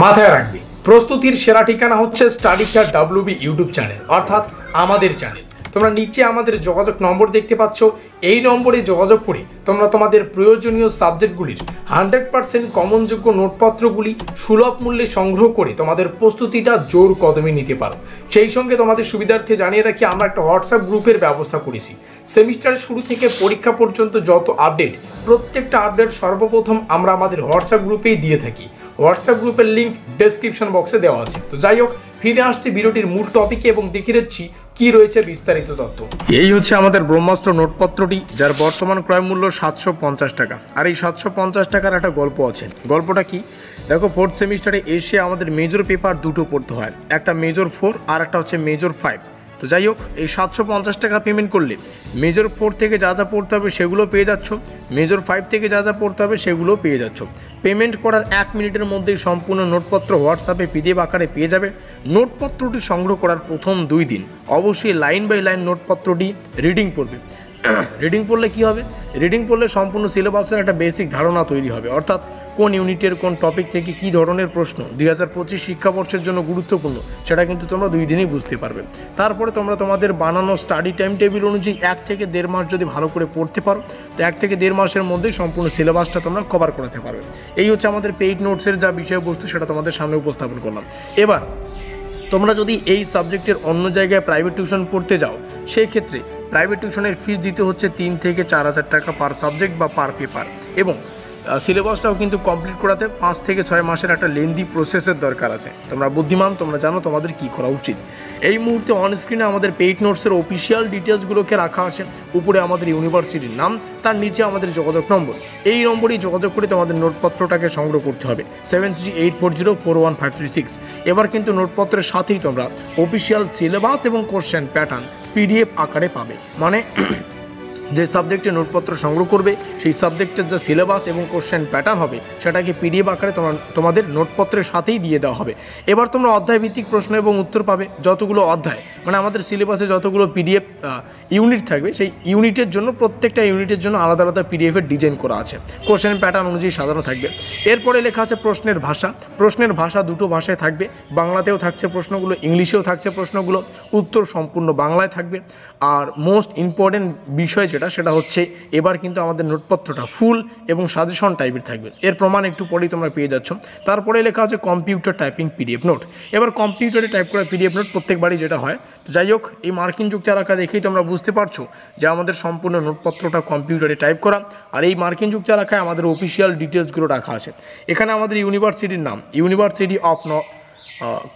মাথায় রাখবি, প্রস্তুতির সেরা ঠিকানা হচ্ছে স্টাডিস্টার WB ইউটিউব চ্যানেল, অর্থাৎ আমাদের চ্যানেল। তোমরা নিচে আমাদের যোগাযোগ নম্বর দেখতে পাচ্ছ, এই নম্বরে যোগাযোগ করে তোমরা তোমাদের প্রয়োজনীয় সাবজেক্টগুলির 100% কমনযোগ্য নোটপত্রগুলি সুলভ মূল্যে সংগ্রহ করে তোমাদের প্রস্তুতিটা জোর কদমে নিতে পারো। সেই সঙ্গে তোমাদের সুবিধার্থে জানিয়ে রাখি, আমরা একটা হোয়াটসঅ্যাপ গ্রুপের ব্যবস্থা করেছি। সেমিস্টারের শুরু থেকে পরীক্ষা পর্যন্ত যত আপডেট, প্রত্যেকটা আপডেট সর্বপ্রথম আমরা আমাদের হোয়াটসঅ্যাপ গ্রুপেই দিয়ে থাকি। হোয়াটসঅ্যাপ গ্রুপের লিঙ্ক ডেসক্রিপশন বক্সে দেওয়া আছে। তো যাই হোক, ফিরে আসছি ভিডিওটির মূল টপিকে এবং দেখিয়ে দিচ্ছি কি রয়েছে বিস্তারিত তথ্য। এই হচ্ছে আমাদের ব্রহ্মাস্ত্র নোটপত্রটি, যার বর্তমান ক্রয় মূল্য 750 টাকা। আর এই 750 টাকার একটা গল্প আছে। গল্পটা কি দেখো, ফোর্থ সেমিস্টারে এসে আমাদের মেজর পেপার দুটো পড়তে হয়, একটা মেজর 4 আর একটা হচ্ছে মেজর 5। তো যাই হোক, এই 750 টাকা পেমেন্ট করলে মেজর 4 থেকে যা যা পড়তে হবে সেগুলো পেয়ে যাচ্ছ, মেজর 5 থেকে যা যা পড়তে হবে সেগুলো পেয়ে যাচ্ছ। পেমেন্ট করার 1 মিনিটের মধ্যেই সম্পূর্ণ নোটপত্র হোয়াটসঅ্যাপে PDF আকারে পেয়ে যাবে। নোটপত্রটি সংগ্রহ করার প্রথম 2 দিন অবশ্যই লাইন বাই লাইন নোটপত্রটি রিডিং পড়বে। রিডিং পড়লে কি হবে? রিডিং পড়লে সম্পূর্ণ সিলেবাসের একটা বেসিক ধারণা তৈরি হবে, অর্থাৎ কোন ইউনিটের কোন টপিক থেকে কী ধরনের প্রশ্ন 2025 শিক্ষাবর্ষের জন্য গুরুত্বপূর্ণ সেটা কিন্তু তোমরা 2 দিনেই বুঝতে পারবে। তারপরে তোমরা তোমাদের বানানো স্টাডি টাইম টেবিল অনুযায়ী 1 থেকে 1.5 মাস যদি ভালো করে পড়তে পারো, তো 1 থেকে 1.5 মাসের মধ্যেই সম্পূর্ণ সিলেবাসটা তোমরা কভার করাতে পারবে। এই হচ্ছে আমাদের পেইড নোটসের যা বিষয়বস্তু, সেটা তোমাদের সামনে উপস্থাপন করলাম। এবার তোমরা যদি এই সাবজেক্টের অন্য জায়গায় প্রাইভেট টিউশন পড়তে যাও, সেই ক্ষেত্রে প্রাইভেট টিউশনের ফিস দিতে হচ্ছে 3 থেকে 4,000 টাকা পার সাবজেক্ট বা পার পেপার, এবং সিলেবাসটাও কিন্তু কমপ্লিট করাতে 5 থেকে 6 মাসের একটা লেন্দি প্রসেসের দরকার আছে। তোমরা বুদ্ধিমান, তোমরা জানো তোমাদের কী করা উচিত। এই মুহূর্তে অনস্ক্রিনে আমাদের পেইড নোটসের অফিসিয়াল ডিটেলসগুলোকে রাখা আছে। উপরে আমাদের ইউনিভার্সিটির নাম, তার নিচে আমাদের যোগাযোগ নম্বর। এই নম্বরেই যোগাযোগ করে তোমাদের নোটপত্রটাকে সংগ্রহ করতে হবে 7384041536। এবার কিন্তু নোটপত্রের সাথেই তোমরা অফিসিয়াল সিলেবাস এবং কোশ্চেন প্যাটার্ন PDF আকারে পাবে। মানে যে সাবজেক্টে নোটপত্র সংগ্রহ করবে সেই সাবজেক্টের যে সিলেবাস এবং কোশ্চেন প্যাটার্ন হবে সেটাকে PDF আকারে তোমাদের নোটপত্রের সাথেই দিয়ে দেওয়া হবে। এবার তোমরা অধ্যায়ভিত্তিক প্রশ্ন এবং উত্তর পাবে। যতগুলো অধ্যায়, মানে আমাদের সিলেবাসে যতগুলো PDF ইউনিট থাকবে, সেই ইউনিটের জন্য প্রত্যেকটা ইউনিটের জন্য আলাদা আলাদা PDF এর ডিজাইন করা আছে, কোশ্চেন প্যাটার্ন অনুযায়ী সাজানো থাকবে। এরপরে লেখা আছে প্রশ্নের ভাষা। প্রশ্নের ভাষা দুটো ভাষায় থাকবে, বাংলাতেও থাকছে প্রশ্নগুলো, ইংলিশেও থাকছে প্রশ্নগুলো, উত্তর সম্পূর্ণ বাংলায় থাকবে। আর মোস্ট ইম্পর্টেন্ট বিষয় সেটা হচ্ছে, এবার কিন্তু আমাদের নোটপত্রটা ফুল এবং সাজেশন টাইপের থাকবে। এর প্রমাণ একটু পরেই তোমরা পেয়ে যাচ্ছ। তারপরে লেখা আছে কম্পিউটার টাইপিং PDF নোট। এবার কম্পিউটারে টাইপ করা PDF নোট প্রত্যেকবারই যেটা হয়। তো যাই হোক, এই মার্কিং যুক্ত এলাকা দেখেই তোমরা বুঝতে পারছো যে আমাদের সম্পূর্ণ নোটপত্রটা কম্পিউটারে টাইপ করা। আর এই মার্কিং যুক্ত এলাকায় আমাদের অফিসিয়াল ডিটেলসগুলো রাখা আছে। এখানে আমাদের ইউনিভার্সিটির নাম ইউনিভার্সিটি অফ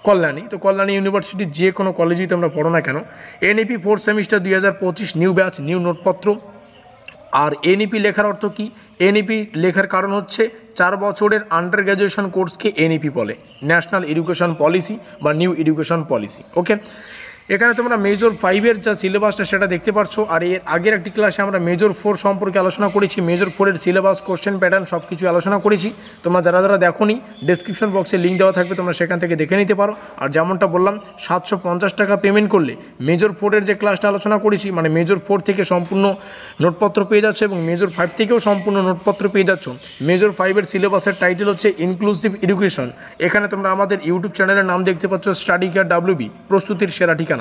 কল্যাণী। তো কল্যাণী ইউনিভার্সিটির যে কোনো কলেজেই তোমরা পড়ো না কেন, NEP 4th semester 2025 new batch new নোটপত্র। আর NEP লেখার অর্থ কি? NEP লেখার কারণ হচ্ছে 4 বছরের আন্ডার গ্র্যাজুয়েশন কোর্সকে NEP বলে, ন্যাশনাল এডুকেশন পলিসি বা নিউ এডুকেশন পলিসি। ওকে, এখানে তোমরা মেজর 5-এর যা সিলেবাসটা সেটা দেখতে পাচ্ছ। আর এর আগের একটি ক্লাসে আমরা মেজর 4 সম্পর্কে আলোচনা করেছি। মেজর 4-এর সিলেবাস, কোশ্চেন প্যাটার্ন সব কিছু আলোচনা করেছি। তোমরা যারা যারা দেখোনি, ডেসক্রিপশন বক্সে লিঙ্ক দেওয়া থাকবে, তোমরা সেখান থেকে দেখে নিতে পারো। আর যেমনটা বললাম, 750 টাকা পেমেন্ট করলে মেজর 4-এর যে ক্লাসটা আলোচনা করেছি, মানে মেজর 4 থেকে সম্পূর্ণ নোটপত্র পেয়ে যাচ্ছে এবং মেজর 5 থেকেও সম্পূর্ণ নোটপত্র পেয়ে যাচ্ছ। মেজর 5-এর সিলেবাসের টাইটেল হচ্ছে ইনক্লুসিভ এডুকেশন। এখানে তোমরা আমাদের ইউটিউব চ্যানেলের নাম দেখতে পাচ্ছ, স্টাডি কেয়ার WB, প্রস্তুতির সেরা ঠিকানা।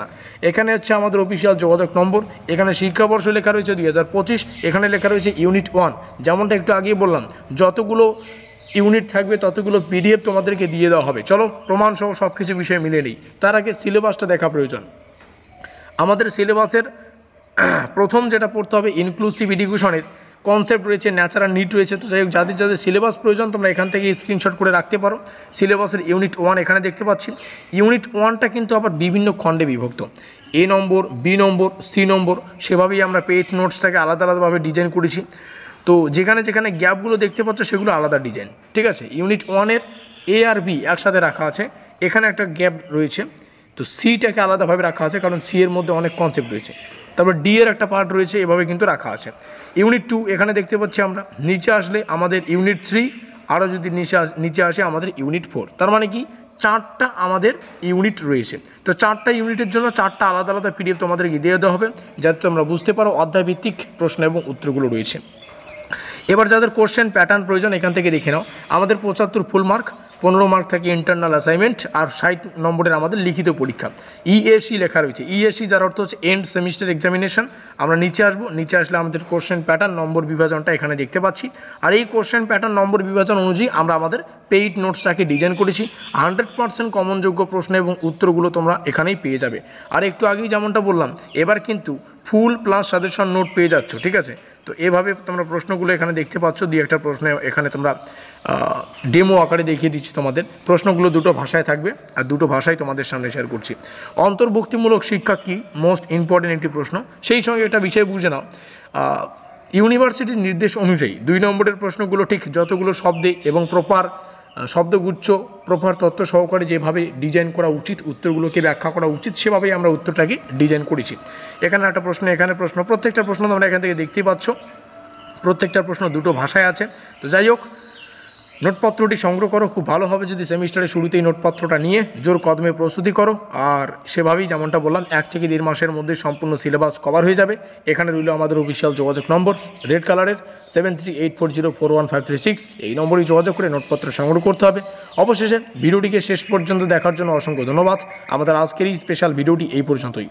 এখানে হচ্ছে আমাদের অফিসিয়াল যোগাযোগ নম্বর। এখানে শিক্ষাবর্ষ লেখা রয়েছে 2025। এখানে লেখা রয়েছে ইউনিট 1। যেমনটা একটু আগেই বললাম, যতগুলো ইউনিট থাকবে ততগুলো PDF তোমাদেরকে দিয়ে দেওয়া হবে। চলো প্রমাণ সহ সব কিছু বিষয় মিলে নিই। তার আগে সিলেবাসটা দেখা প্রয়োজন। আমাদের সিলেবাসের প্রথম যেটা পড়তে হবে, ইনক্লুসিভ এডুকেশনের কনসেপ্ট রয়েছে, ন্যাচারাল নিড রয়েছে। তো যাই হোক, যাদের যাদের সিলেবাস প্রয়োজন তোমরা এখান থেকে স্ক্রিনশট করে রাখতে পারো। সিলেবাসের ইউনিট 1 এখানে দেখতে পাচ্ছি। ইউনিট 1টা কিন্তু আবার বিভিন্ন খণ্ডে বিভক্ত, A number, B number, C নম্বর, সেভাবেই আমরা পেইড নোটসটাকে আলাদা আলাদাভাবে ডিজাইন করেছি। তো যেখানে যেখানে গ্যাপগুলো দেখতে পাচ্ছ সেগুলো আলাদা ডিজাইন, ঠিক আছে। ইউনিট 1-এর A আর B একসাথে রাখা আছে, এখানে একটা গ্যাপ রয়েছে। তো সিটাকে আলাদাভাবে রাখা আছে, কারণ C এর মধ্যে অনেক কনসেপ্ট রয়েছে। তারপর D এর একটা পার্ট রয়েছে, এভাবে কিন্তু রাখা আছে। ইউনিট 2 এখানে দেখতে পাচ্ছি আমরা। নিচে আসলে আমাদের ইউনিট 3, আরও যদি নিচে আসে আমাদের ইউনিট 4। তার মানে কি 4টা আমাদের ইউনিট রয়েছে। তো 4টা ইউনিটের জন্য 4টা আলাদা আলাদা PDF তোমাদেরকে দিয়ে দেওয়া হবে, যাতে তোমরা বুঝতে পারো অধ্যায়ভিত্তিক প্রশ্ন এবং উত্তরগুলো রয়েছে। এবার যাদের কোশ্চেন প্যাটার্ন প্রয়োজন এখান থেকে দেখে নাও। আমাদের 75 ফুল মার্ক, 15 মার্ক থাকে ইন্টারনাল অ্যাসাইনমেন্ট, আর 60 নম্বরের আমাদের লিখিত পরীক্ষা। ইএসি লেখা রয়েছে, ইএসি যার অর্থ হচ্ছে এন্ড সেমিস্টার এক্সামিনেশন। আমরা নিচে আসবো, নিচে আসলে আমাদের কোশ্চেন প্যাটার্ন নম্বর বিভাজনটা এখানে দেখতে পাচ্ছি। আর এই কোশ্চেন প্যাটার্ন নম্বর বিভাজন অনুযায়ী আমরা আমাদের পেইড নোটসটাকে ডিজাইন করেছি। 100% কমনযোগ্য প্রশ্ন এবং উত্তরগুলো তোমরা এখানেই পেয়ে যাবে। আর একটু আগেই যেমনটা বললাম, এবার কিন্তু ফুল প্লাস সাজেশন নোট পেয়ে যাচ্ছ, ঠিক আছে? তো এভাবে তোমরা প্রশ্নগুলো এখানে দেখতে পাচ্ছ, দুই একটা প্রশ্ন এখানে তোমরা ডেমো আকারে দেখিয়ে দিচ্ছি তোমাদের। প্রশ্নগুলো দুটো ভাষায় থাকবে, আর দুটো ভাষায় তোমাদের সামনে শেয়ার করছি। অন্তর্ভুক্তিমূলক শিক্ষা কি মোস্ট ইম্পর্টেন্ট একটি প্রশ্ন। সেই সঙ্গে একটা বিষয় বুঝে নাও, ইউনিভার্সিটির নির্দেশ অনুযায়ী 2 নম্বরের প্রশ্নগুলো ঠিক যতগুলো শব্দে এবং প্রপার শব্দগুচ্ছ প্রপার তথ্য সহকারে যেভাবে ডিজাইন করা উচিত, উত্তরগুলোকে ব্যাখ্যা করা উচিত, সেভাবেই আমরা উত্তরটাকে ডিজাইন করেছি। এখানে একটা প্রশ্ন, এখানে প্রশ্ন, প্রত্যেকটা প্রশ্ন তোমরা এখান থেকে দেখতেই পাচ্ছ। প্রত্যেকটা প্রশ্ন দুটো ভাষায় আছে। তো যাই হোক, নোটপত্রটি সংগ্রহ করো, খুব ভালো হবে যদি সেমিস্টারের শুরুতেই নোটপত্রটা নিয়ে জোর কদমে প্রস্তুতি করো। আর সেভাবেই যেমনটা বললাম, 1 থেকে 1.5 মাসের মধ্যে সম্পূর্ণ সিলেবাস কভার হয়ে যাবে। এখানে রইল আমাদের অফিসিয়াল যোগাযোগ নম্বর, রেড কালারের 7384041536। এই নম্বরেই যোগাযোগ করে নোটপত্র সংগ্রহ করতে হবে। অবশেষে ভিডিওটিকে শেষ পর্যন্ত দেখার জন্য অসংখ্য ধন্যবাদ। আমাদের আজকের এই স্পেশাল ভিডিওটি এই পর্যন্তই।